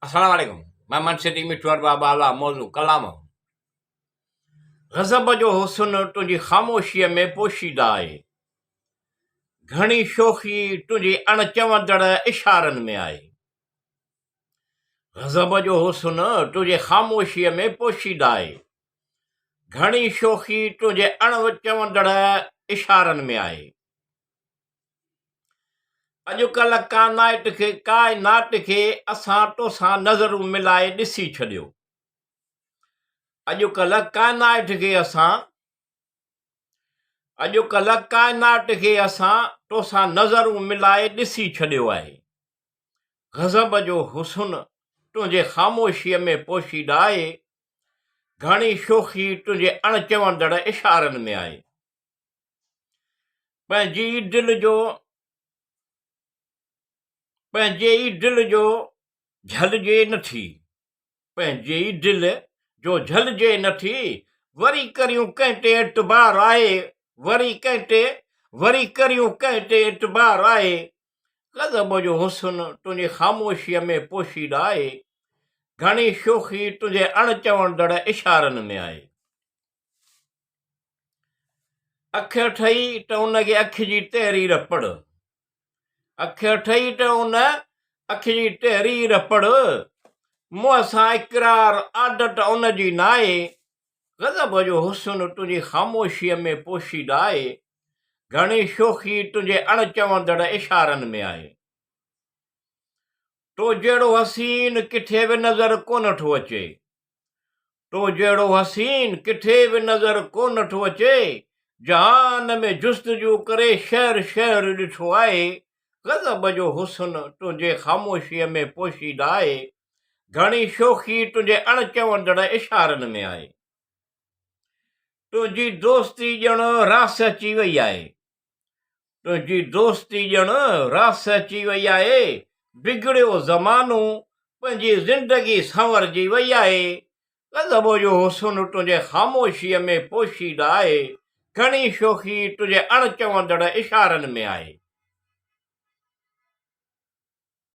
अस्सलाम वालेकुम। मैं मनसिटी मिठवर बाबा अला मौजू क़लाम। ग़ज़ब जो हुस्न तुंहिंजी ख़ामोशीअ में पोशीदा आहे, घणी शोख़ी तुंहिंजी अणचवंदड़ इशारनि में आहे। ग़ज़ब जो हुस्न तुंहिंजे ख़ामोशीअ में पोशीदा आहे, घणी शोख़ी तुंहिंजे अणचवंदड़ इशारनि में आहे। अॼुकल्ह काइनात खे असां तोसां नज़रूं मिलाए ॾिसी छॾियो। अॼुकल्ह काइनात खे असां तोसां नज़रूं मिलाए ॾिसी छॾियो आहे। ग़ज़ब जो हुस्न तुंहिंजे ख़ामोशीअ में पोशीदा आहे, घणी शोख़ी तुंहिंजे अणचवंदड़ इशारनि में आहे। पंहिंजे ई दिल जो झलिजे नथी, वरी करियूं कंहिं ते एतबार आहे, एतबार आहे। ग़ज़ब जो हुस्न तुंहिंजे ख़ामोशीअ में पोशीदा आहे, घणी शोख़ी तुंहिंजे अणचवंदड़ इशारनि में आहे। अख ठही त उनखे अखि जी तहरीर पढ़, मुंहं सां इक़रार आदत उनजी नाहे। ग़ज़ब जो हुस्न तुंहिंजी ख़ामोशीअ में पोशीदा आहे, घणी शोख़ी तुंहिंजे अणचवंदड़ इशारनि में आहे। तो जहिड़ो हसीन किथे बि नज़र कोन थो अचे, जहान में जुस्तजू करे शहर ॾिठो आहे। ग़ज़ब जो हुस्न तुंहिंजे ख़ामोशीअ में पोशीदा आहे, घणी शोख़ी तुंहिंजे अणचवंदड़ इशारनि में आहे। तुंहिंजी दोस्ती ॼण रास अची वई आहे, बिगड़ियो ज़मानो पंहिंजी ज़िंदगी संवरजी वई आहे। ग़ज़ब जो हुस्न तुंहिंजे ख़ामोशीअ में पोशीदा आहे, घणी शोख़ी तुंहिंजे अणचवंदड़ इशारनि में आहे।